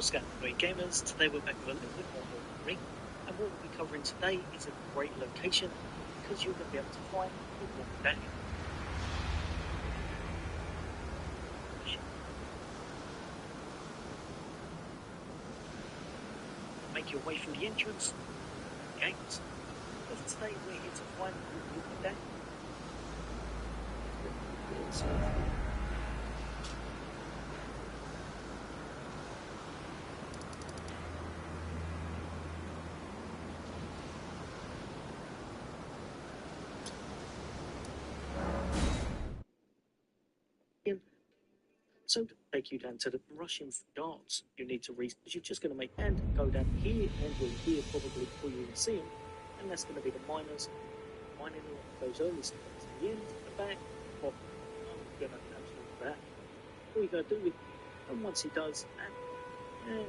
What's going on, gamers? Today we're back with a little bit more Elden Ring, and what we'll be covering today is a great location because you're going to be able to find your medallion. Make your way through the entrance, games. But today we're here to find your medallion. So to take you down to the Russian guards, you need to reach. You're just going to make and go down here and you'll here probably before you even see them, and that's going to be the miners mining those early steps. The end, the back, well, I'm going to absolutely that. All you got to do is, and once he does, and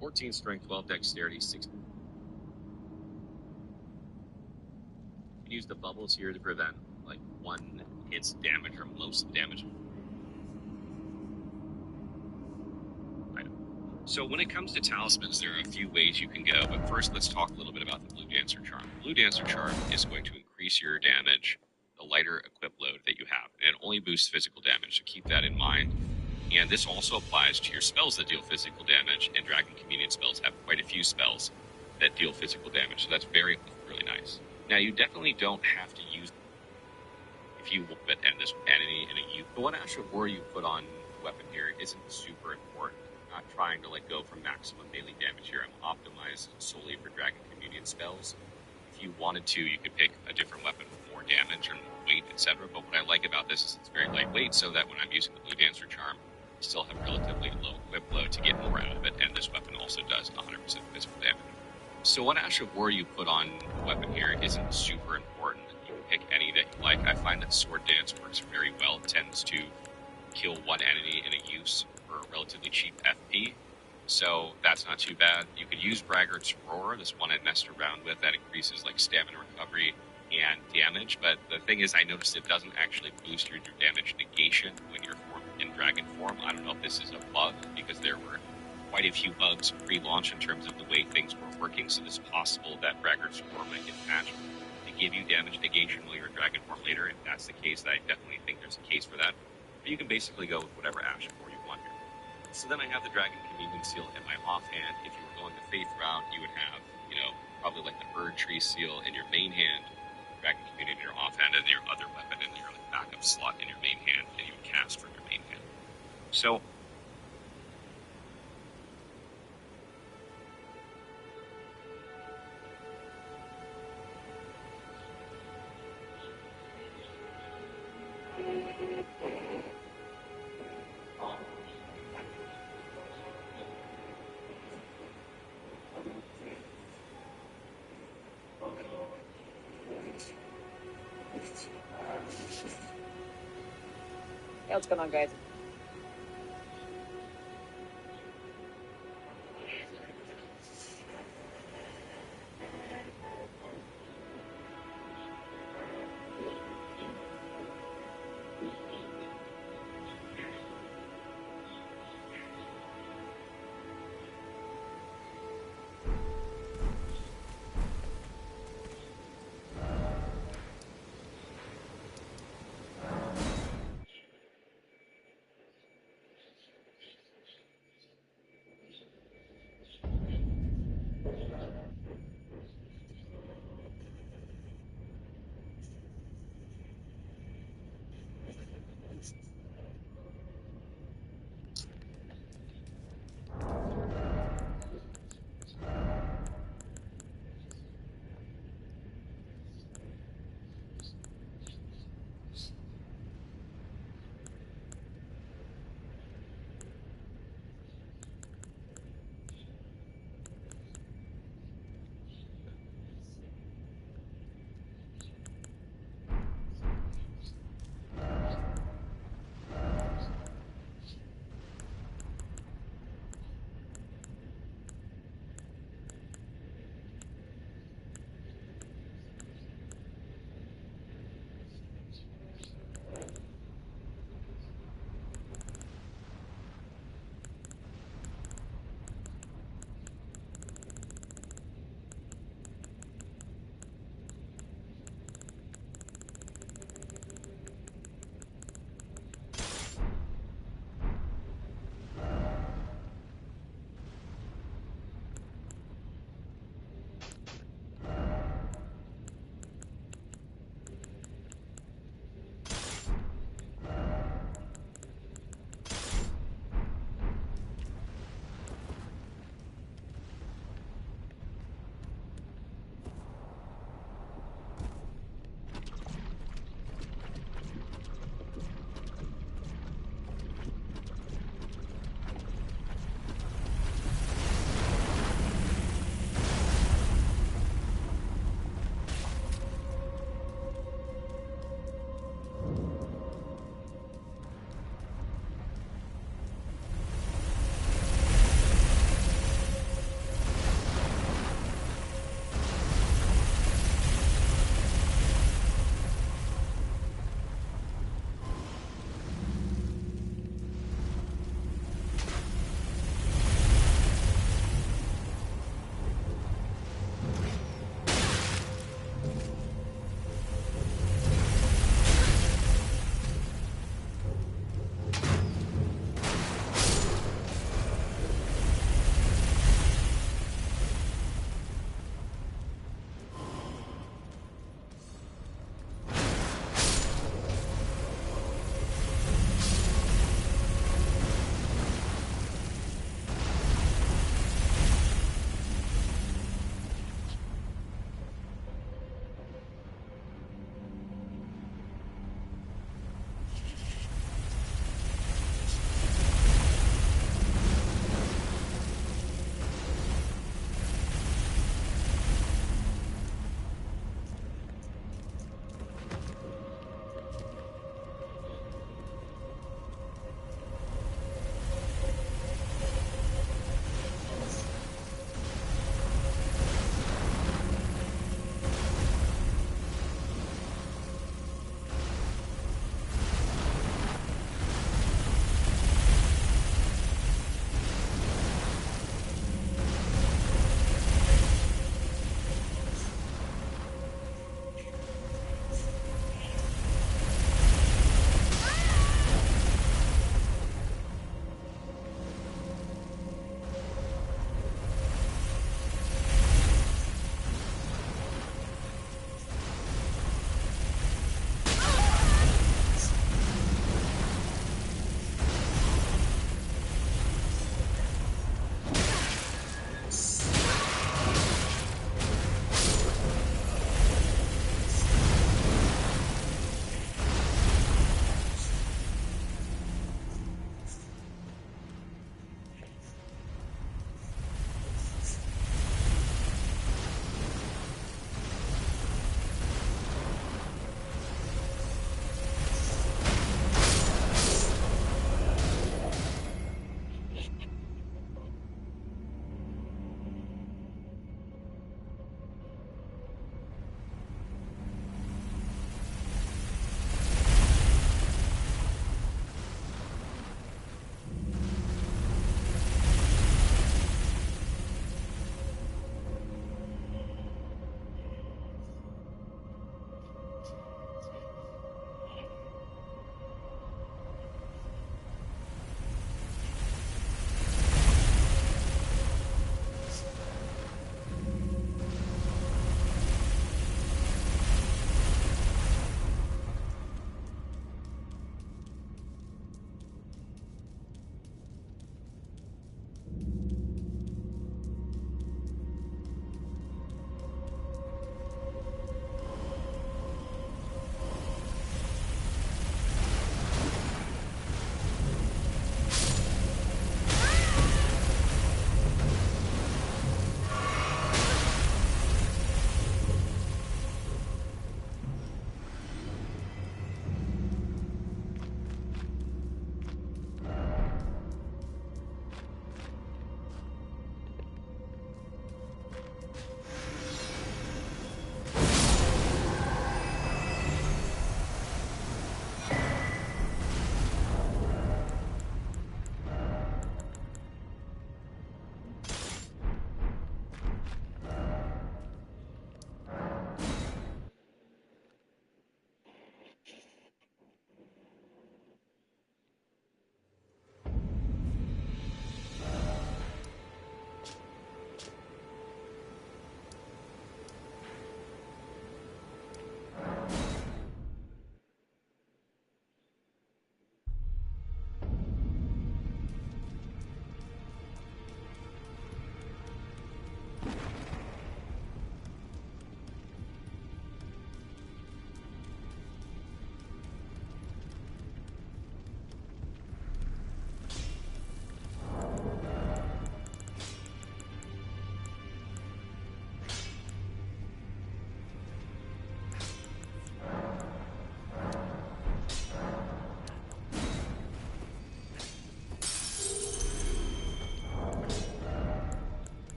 14 strength, 12 dexterity, 6. Use the bubbles here to prevent like one hit's damage or most damage. So when it comes to talismans, there are a few ways you can go, but first let's talk a little bit about the Blue Dancer Charm. The Blue Dancer Charm is going to increase your damage the lighter equip load that you have, and it only boosts physical damage, so keep that in mind. And this also applies to your spells that deal physical damage, and Dragon Communion spells have quite a few spells that deal physical damage, so that's really nice. Now, you definitely don't have to use if you but end this enemy in a youth. The one Ash of War you put on the weapon here isn't super important. I'm not trying to go for maximum melee damage here. I'm optimized solely for Dragon Communion spells. If you wanted to, you could pick a different weapon with more damage and more weight, etc. But what I like about this is it's very lightweight, so that when I'm using the Blue Dancer Charm, I still have relatively low equip load to get more out of it, and this weapon also does 100% physical damage. So what Ash of War you put on the weapon here isn't super important. You can pick any that you like. I find that Sword Dance works very well. It tends to kill one enemy in a use for a relatively cheap FP, so that's not too bad. You could use Braggart's Roar, this one I messed around with, that increases stamina recovery and damage, but the thing is I noticed it doesn't actually boost your damage negation when you're in dragon form. I don't know if this is a bug, because there were quite a few bugs pre-launch in terms of the way things were working, so it's possible that Braggart's Roar might get patched to give you damage negation while you're in dragon form later. If that's the case, I definitely think there's a case for that. But you can basically go with whatever Ash of War you want here. So then I have the Dragon Communion seal in my offhand. If you were going the Faith route, you would have, probably the Erdtree seal in your main hand, Dragon Communion in your offhand, and your other weapon in your backup slot in your main hand, and you would cast from your main hand. So Hey, what's going on, guys?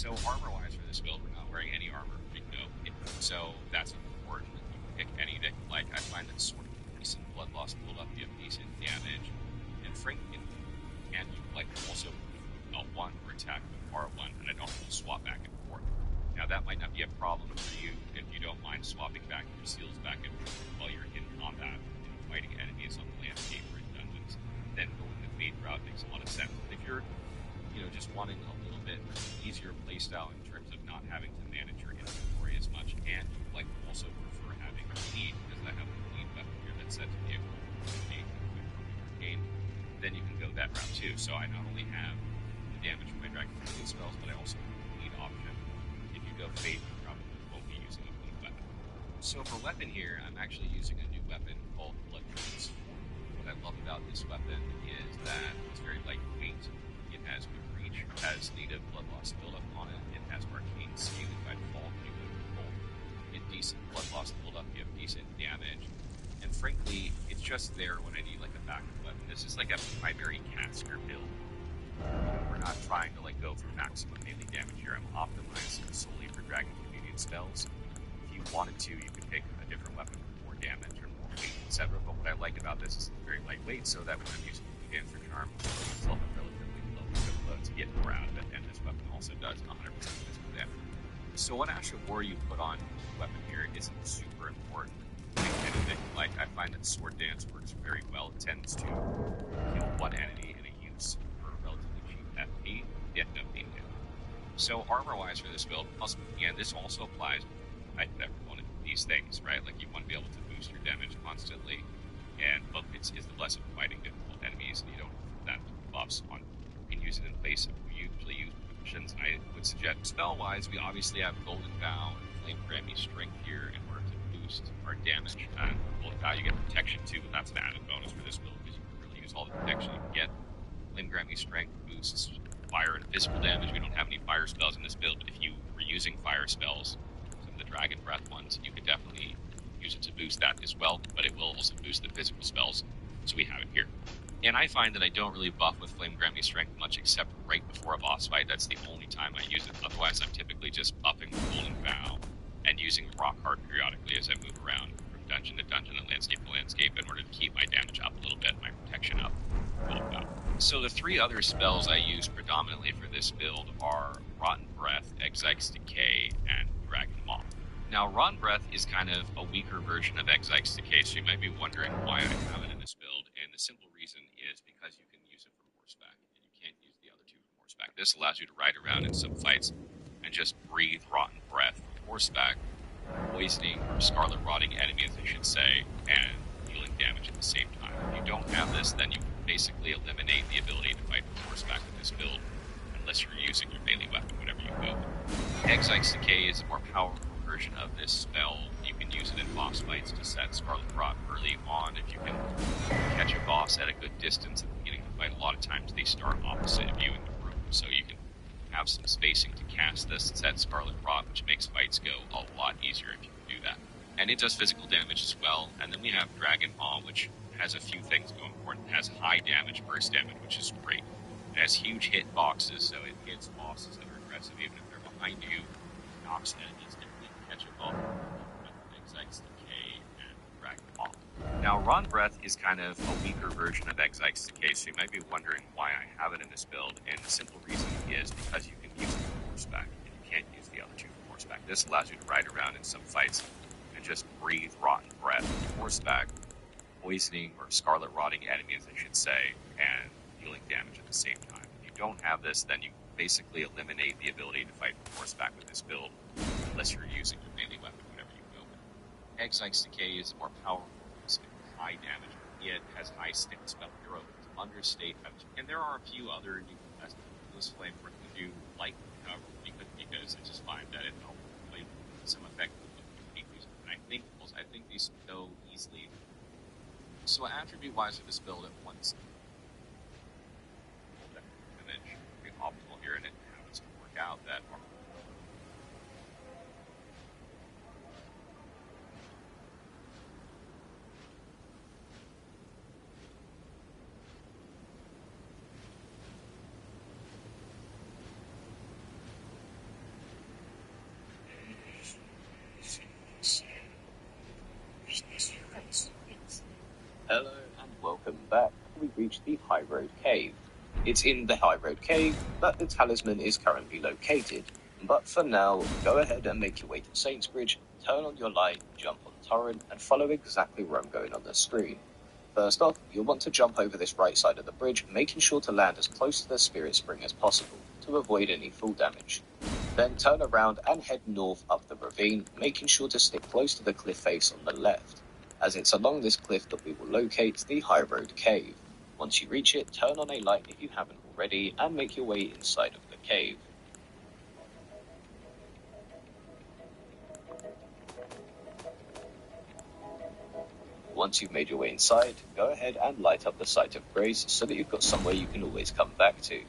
So armor-wise for this build, we're not wearing any armor. So that's important. You can pick any that you like. I find that sort of decent blood loss build up, you have decent damage, and frankly, and you like also L1 or attack with R1, and I don't have to swap back and forth. Now that might not be a problem for you if you don't mind swapping back your seals back and forth while you're in combat and fighting enemies on the landscape or in dungeons. Then going the fade route makes a lot of sense. But if you're just wanting a little bit easier playstyle in terms of not having to manage your inventory as much, and you like also prefer having a lead, because I have a lead weapon here that's set to be a game, then you can go that route too. So I not only have the damage from my Dragon spells, but I also have a lead option. If you go fade, you probably won't be using a lead weapon. So for weapon here, I'm actually using a new weapon called Blood Transform. What I love about this weapon is that it's very lightweight. It has good reach, has native blood loss buildup on it, it has arcane scaling by default, you have bolt, and decent blood loss buildup, you have decent damage, and frankly, it's just there when I need like a backup weapon. This is like a primary caster build. We're not trying to like go for maximum melee damage here. I'm optimized solely for Dragon Communion spells. If you wanted to, you could pick a different weapon with more damage or more weight, etc. But what I like about this is it's very lightweight, so that when I'm using the Dancer Charm, I still have a relatively low equip to get more out of it, and this weapon also does 100% physical damage. So what Ash of War you put on the weapon here isn't super important. Like I find that Sword Dance works very well. It tends to kill one enemy in a use for a relatively cheap FP, yet no being it. So armor-wise for this build, and this also applies to every one of these things, right? Like you want to be able to boost your damage constantly, and but it's the blessing of fighting difficult enemies, and you don't have that buffs on. You can use it in place of usually used potions. I would suggest spell-wise, we obviously have Golden Vow and Flame Grammy Strength here in order to boost our damage. Golden Vow you get protection too, but that's an added bonus for this build because you can really use all the protection you can get. Flame Grammy Strength boosts fire and physical damage. We don't have any fire spells in this build, but if you were using fire spells, some of the Dragon Breath ones, you could definitely use it to boost that as well, but it will also boost the physical spells, so we have it here. And I find that I don't really buff with Flame Grammy Strength much except right before a boss fight. That's the only time I use it. Otherwise, I'm typically just buffing with Golden Vow and using Rock Heart periodically as I move around from dungeon to dungeon and landscape to landscape in order to keep my damage up a little bit, my protection up. Golden Vow. So the three other spells I use predominantly for this build are Rotten Breath, Exike's Decay, and Dragon Maw. Now, Rotten Breath is kind of a weaker version of Exike's Decay, so you might be wondering why I have it in this build, and the simple reason is because you can use it from horseback, and you can't use the other two from horseback. This allows you to ride around in some fights and just breathe Rotten Breath from horseback, poisoning or scarlet rotting enemies, I should say, and dealing damage at the same time. If you don't have this, then you basically eliminate the ability to fight from horseback with this build, unless you're using your melee weapon, whatever you go with. Exike's Decay is a more powerful version of this spell. You can use it in boss fights to set Scarlet Rot early on. If you can catch a boss at a good distance at the beginning of the fight, a lot of times they start opposite of you in the room, so you can have some spacing to cast this and set Scarlet Rot, which makes fights go a lot easier if you can do that. And it does physical damage as well. And then we have Dragon Maw, which has a few things going for it. It has high damage, burst damage, which is great. It has huge hit boxes, so it hits bosses that are aggressive even if they're behind you. It knocks enemies differently to catch a ball with Exike's Decay and Dragon Maw. Now, Ron Breath is kind of a weaker version of Exike's Decay, so you might be wondering why I have it in this build, and the simple reason is because you can use it from horseback, and you can't use the other two from horseback. This allows you to ride around in some fights and just breathe Rotten Breath from horseback, poisoning or scarlet rotting enemies, I should say, and dealing damage at the same time. If you don't have this, then you basically eliminate the ability to fight from horseback with this build, unless you're using your melee weapon, whatever you go with. Exike's Decay is more powerful, it's high damage, yet has high spell hero to understate, and there are a few other new this flame work that you like, because I just find that it helps play some effect with and I think these go easily. So attribute-wise for this build, at once image pretty optimal here, and it happens to work out that Hello and welcome back. We reached the High Road Cave. It's in the High Road Cave that the talisman is currently located. But for now, go ahead and make your way to Saintsbridge, turn on your light, jump on Torrent, and follow exactly where I'm going on the screen. First off, you'll want to jump over this right side of the bridge, making sure to land as close to the Spirit Spring as possible, to avoid any fall damage. Then turn around and head north up the ravine, making sure to stick close to the cliff face on the left, as it's along this cliff that we will locate the High Road Cave. Once you reach it, turn on a light if you haven't already, and make your way inside of the cave. Once you've made your way inside, go ahead and light up the Site of Grace so that you've got somewhere you can always come back to.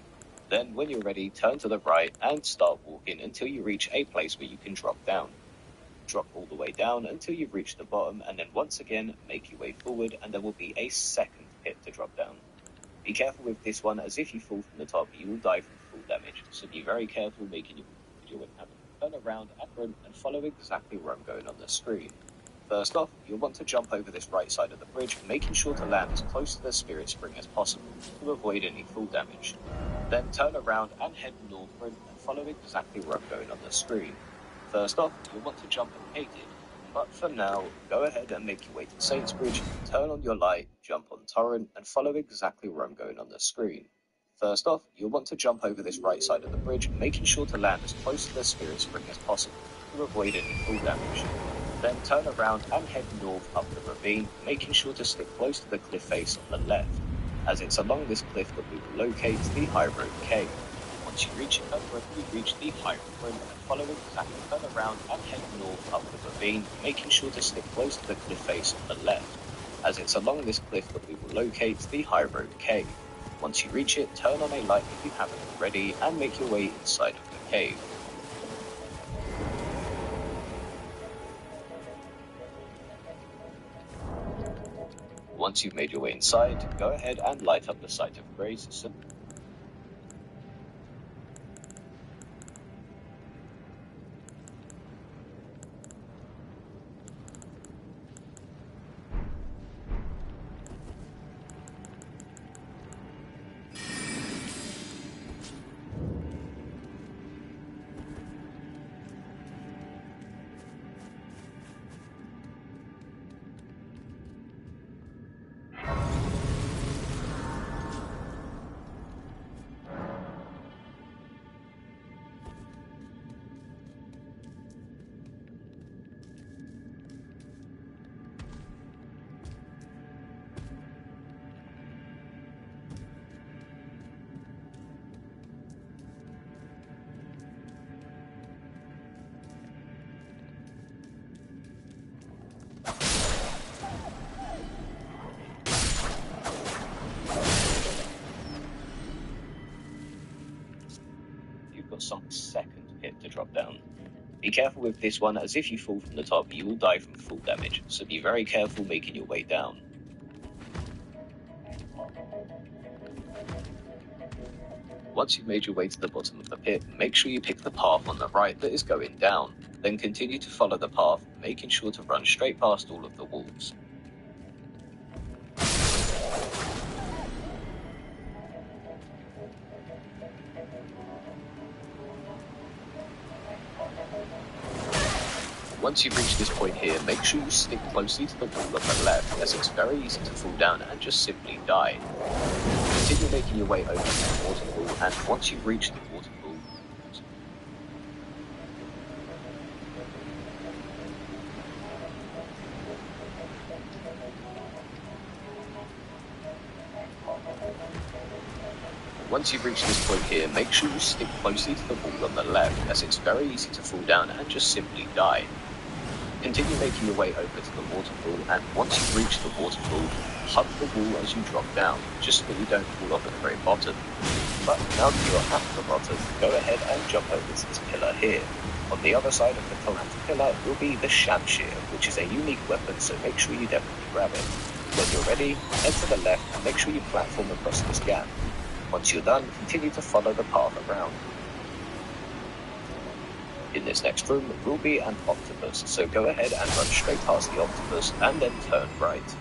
Then, when you're ready, turn to the right and start walking until you reach a place where you can drop down. Drop all the way down until you've reached the bottom, and then once again, make your way forward, and there will be a second pit to drop down. Be careful with this one, as if you fall from the top, you will die from full damage, so be very careful making your way happen. Turn around and follow exactly where I'm going on the screen. First off, you'll want to jump over this right side of the bridge, making sure to land as close to the Spirit Spring as possible, to avoid any fall damage. Then turn around and head northward and follow exactly where I'm going on the screen. First off, you'll want to jump and gate it, but for now, go ahead and make your way to Saintsbridge, turn on your light, jump on Torrent, and follow exactly where I'm going on the screen. First off, you'll want to jump over this right side of the bridge, making sure to land as close to the Spirit Spring as possible, to avoid any fall damage. Then turn around and head north up the ravine, making sure to stick close to the cliff face on the left, as it's along this cliff that we will locate the High Road Cave. Once you reach the High Road and follow exactly, turn around and head north up the ravine, making sure to stick close to the cliff face on the left, as it's along this cliff that we will locate the High Road Cave. Once you reach it, turn on a light if you haven't already, and make your way inside of the cave. Once you've made your way inside, go ahead and light up the Site of Grace. Some second pit to drop down. Be careful with this one, as if you fall from the top, you will die from full damage, so be very careful making your way down. Once you've made your way to the bottom of the pit, make sure you pick the path on the right that is going down. Then continue to follow the path, making sure to run straight past all of the wolves. Once you've reached this point here, make sure you stick closely to the wall on the left, as it's very easy to fall down and just simply die. Continue making your way over to the waterfall, and once you've reached the waterfall, Once you've reached this point here, make sure you stick closely to the wall on the left, as it's very easy to fall down and just simply die. Continue making your way over to the waterfall, and once you've reached the waterfall, hug the wall as you drop down, just so that you don't fall off at the very bottom. But now that you're at the bottom, go ahead and jump over to this pillar here. On the other side of the collapsed pillar will be the Shamshir, which is a unique weapon, so make sure you definitely grab it. When you're ready, head to the left and make sure you platform across this gap. Once you're done, continue to follow the path around. In this next room will be an octopus, so go ahead and run straight past the octopus and then turn right.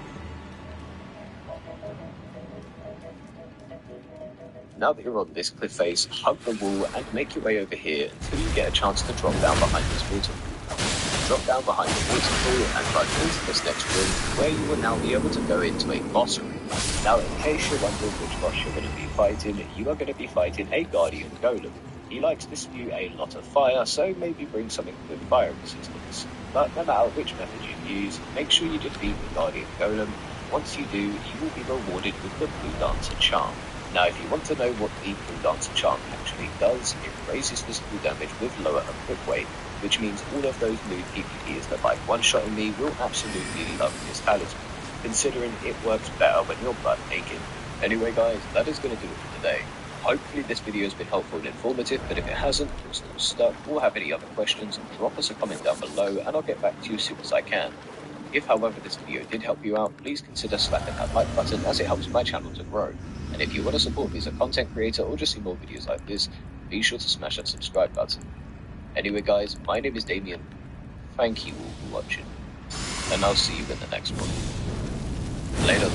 Now that you're on this cliff face, hug the wall and make your way over here until you get a chance to drop down behind this waterfall. Drop down behind the waterfall and run into this next room, where you will now be able to go into a boss room. Now, in case you're wondering which boss you're going to be fighting, you are going to be fighting a Guardian Golem. He likes to spew a lot of fire, so maybe bring something with fire resistance. But no matter which method you use, make sure you defeat the Guardian Golem. Once you do, you will be rewarded with the Blue Dancer Charm. Now, if you want to know what the Blue Dancer Charm actually does, it raises physical damage with lower equip weight, which means all of those new PvPers that like one-shotting me will absolutely love this talisman, considering it works better when you're butt naked. Anyway guys, that is going to do it for today. Hopefully this video has been helpful and informative, but if it hasn't, you're still stuck, or have any other questions, drop us a comment down below and I'll get back to you as soon as I can. If, however, this video did help you out, please consider slapping that like button as it helps my channel to grow. And if you want to support me as a content creator or just see more videos like this, be sure to smash that subscribe button. Anyway guys, my name is Damien, thank you all for watching, and I'll see you in the next one. Later.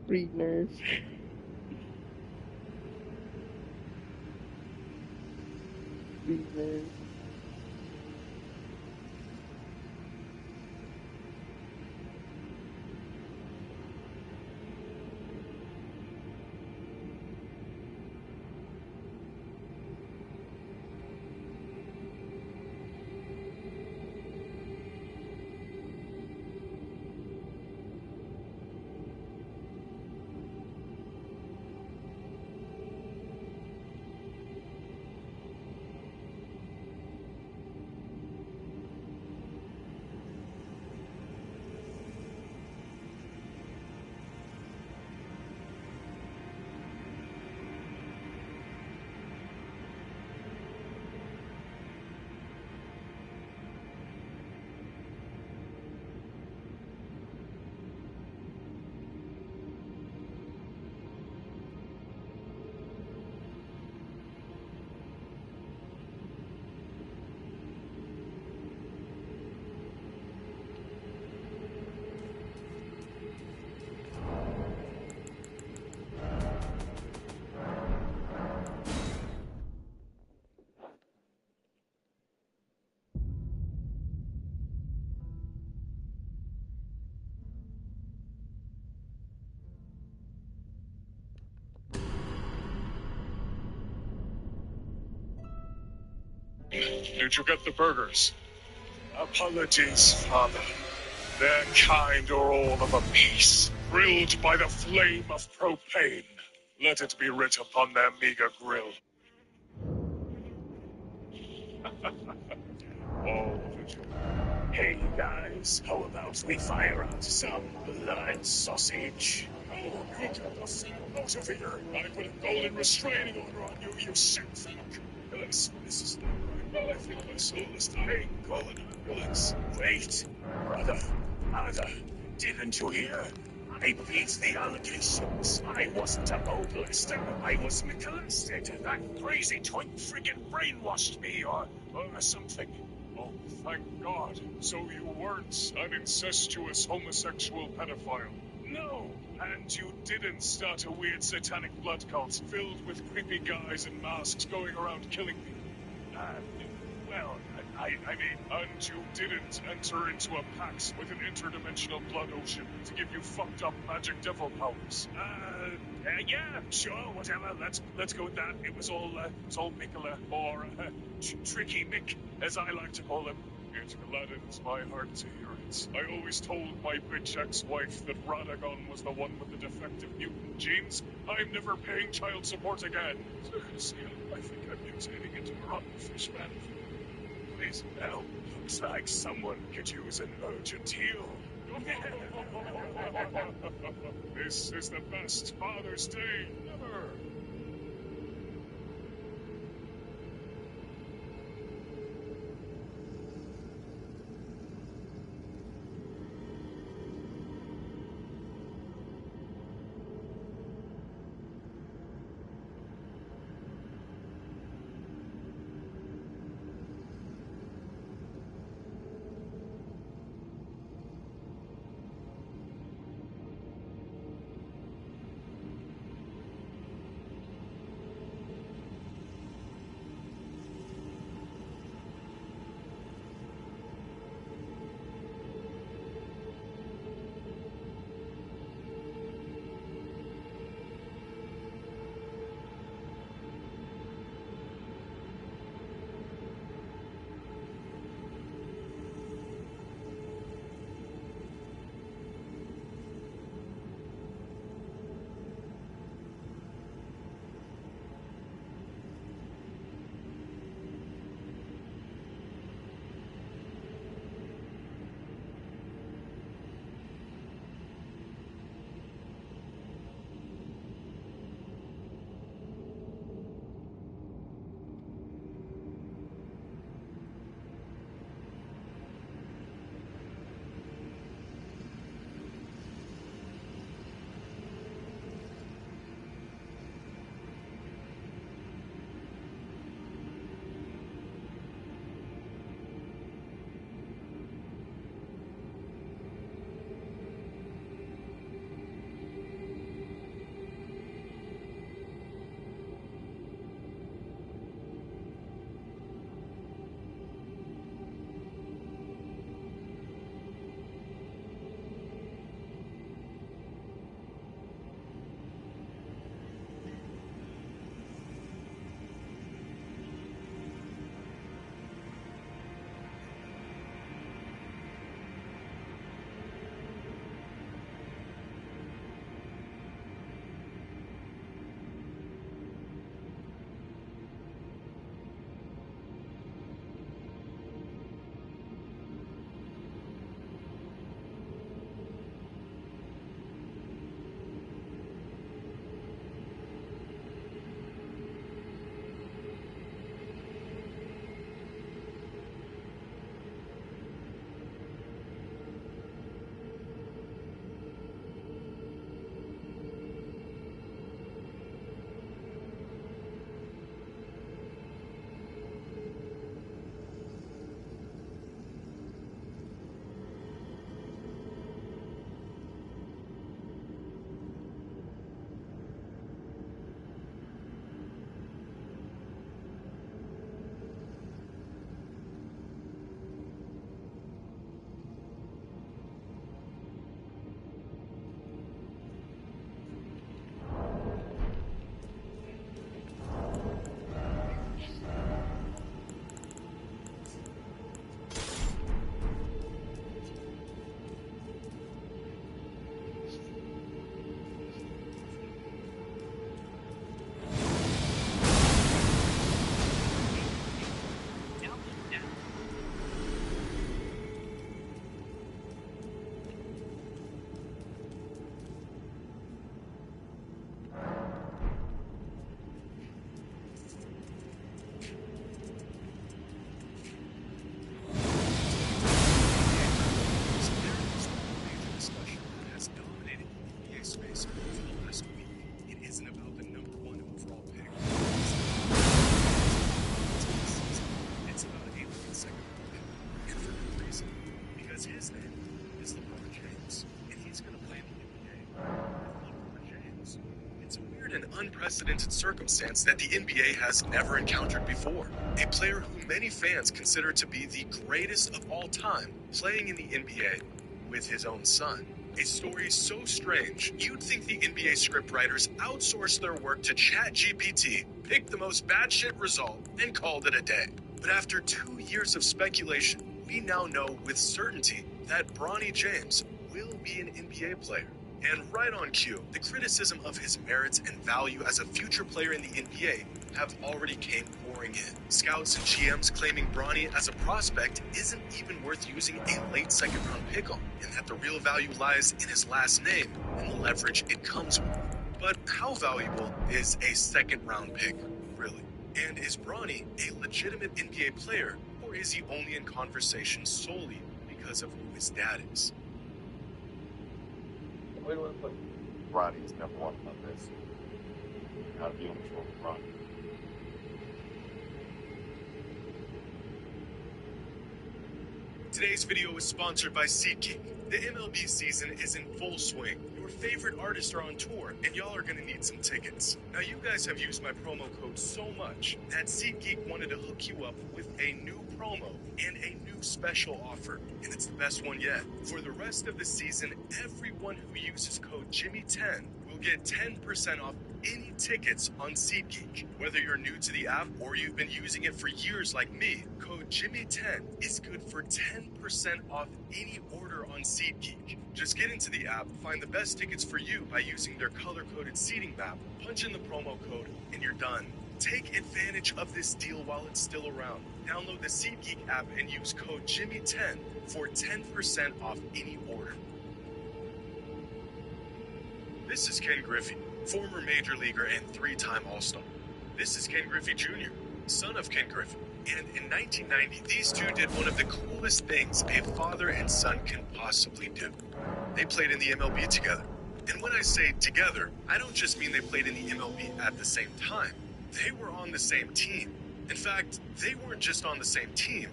Breathe, nurse. Breathe, nurse. Did you get the burgers? Apologies, Father. Their kind are all of a piece, grilled by the flame of propane. Let it be writ upon their meager grill. All of it. Hey guys, how about we fire out some blood sausage? Oh, you get the fuck out of here! I put a golden restraining order on you, you sick fuck! This is not right. Well, I think my soul is dying. Call an ambulance. Wait, brother, father, didn't you hear? I beat the allegations. I wasn't a molester. I was molested. That crazy twink friggin' brainwashed me, or something. Oh, thank God. So you weren't an incestuous homosexual pedophile? No, and you didn't start a weird satanic blood cult filled with creepy guys in masks going around killing people. Well, I mean, and you didn't enter into a pact with an interdimensional blood ocean to give you fucked up magic devil powers. Yeah, sure, whatever. Let's go with that. It was all Mikola, or Tricky Mick, as I like to call him. It gladdens my heart to hear it. I always told my bitch ex-wife that Radagon was the one with the defective mutant genes. I'm never paying child support again. See, I think I'm mutating into a rotten fish man. Please help. Looks like someone could use an urgent heal. This is the best Father's Day ever. an unprecedented circumstance that the NBA has never encountered before. A player who many fans consider to be the greatest of all time, playing in the NBA with his own son. A story so strange, you'd think the NBA scriptwriters outsourced their work to ChatGPT, picked the most batshit result, and called it a day. But after 2 years of speculation, we now know with certainty that Bronny James will be an NBA player. And right on cue, the criticism of his merits and value as a future player in the NBA have already came pouring in. Scouts and GMs claiming Bronny as a prospect isn't even worth using a late second-round pick on, and that the real value lies in his last name and the leverage it comes with. But how valuable is a second-round pick, really? And is Bronny a legitimate NBA player, or is he only in conversation solely because of who his dad is? Where do I put Ronnie is number one on this. How to be on patrol with Ronnie. Today's video is sponsored by SeatGeek. The MLB season is in full swing. Your favorite artists are on tour, and y'all are gonna need some tickets. Now, you guys have used my promo code so much that SeatGeek wanted to hook you up with a new promo and a new special offer, and it's the best one yet. For the rest of the season, everyone who uses code Jimmy10 will get 10% off any tickets on SeatGeek. Whether you're new to the app or you've been using it for years like me, code Jimmy10 is good for 10% off any order on SeatGeek. Just get into the app, find the best tickets for you by using their color-coded seating map, punch in the promo code, and you're done. Take advantage of this deal while it's still around. Download the SeatGeek app and use code Jimmy10 for 10% off any order. This is Ken Griffey, former major leaguer and 3-time All-Star. This is Ken Griffey Jr., son of Ken Griffey. And in 1990, these two did one of the coolest things a father and son can possibly do. They played in the MLB together. And when I say together, I don't just mean they played in the MLB at the same time. They were on the same team. In fact, they weren't just on the same team.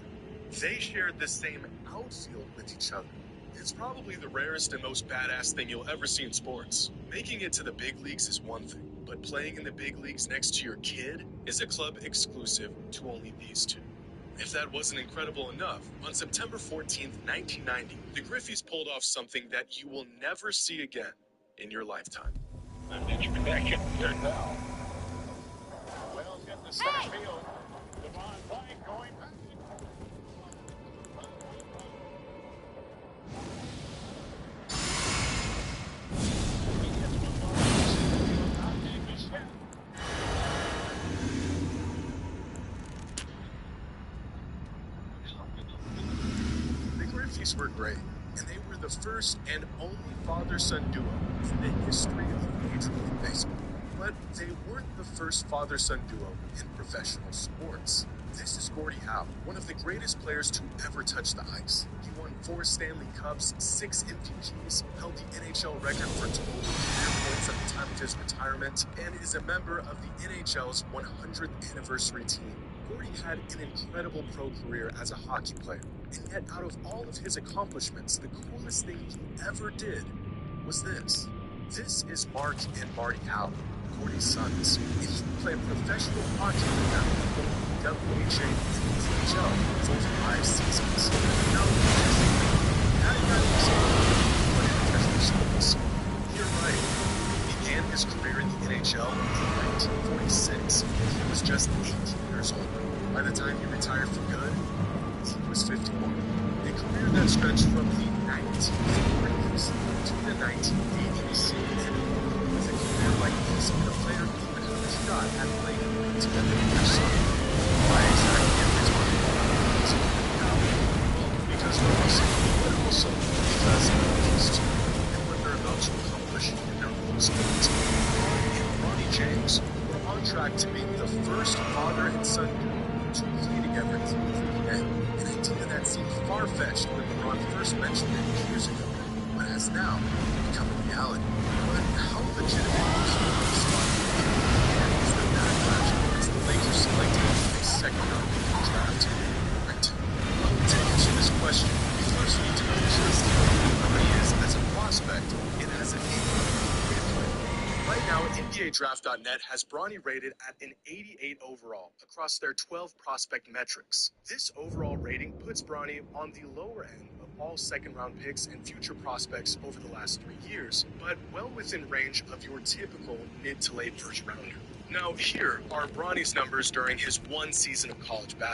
They shared the same outfield with each other. It's probably the rarest and most badass thing you'll ever see in sports. Making it to the big leagues is one thing, but playing in the big leagues next to your kid is a club exclusive to only these two. If that wasn't incredible enough, on September 14th, 1990, the Griffeys pulled off something that you will never see again in your lifetime. I'm entering back in here now. Wells in the center field. Devon White going back. The Griffeys were great, and they were the first and only father-son duo in the history of Major League Baseball. But they weren't the first father-son duo in professional sports. This is Gordie Howe, one of the greatest players to ever touch the ice. He won 4 Stanley Cups, 6 MVPs, held the NHL record for total career points at the time of his retirement, and is a member of the NHL's 100th anniversary team. Gordie had an incredible pro career as a hockey player, and yet out of all of his accomplishments, the coolest thing he ever did was this. This is Mark and Marty Howe, Gordie's sons, and he played professional hockey with them in both the WHA and the NHL for 5 seasons. Now, that guy was but in professional sports. You're right. He began his career in the NHL in 1946. He was just 18 years old. By the time he retired for good, he was 51. A career that stretched from the 1940s to the 1980s. And with a career like this, the player even had a shot at playing together with their son. Why exactly am I talking about this now? Well, because they're awesome, but also because these two and what they're about to accomplish in their own sports. And Bronny James were on track to being the first father and son duo to play together in the NBA, an idea that seemed far-fetched when LeBron first mentioned it years ago, but has now become a reality. But how legitimate is this one? And is the backlash as the Lakers selected a second-round pick in the draft? Right. Well, to answer this question, we first need to understand who Bronny is as a prospect and as an NBA player. Right now, NBADraft.net has Bronny rated at an 88 overall across their 12 prospect metrics. This overall rating puts Bronny on the lower end of all second-round picks and future prospects over the last 3 years, but well within range of your typical mid to late first rounder. Now, here are Bronny's numbers during his one season of college basketball.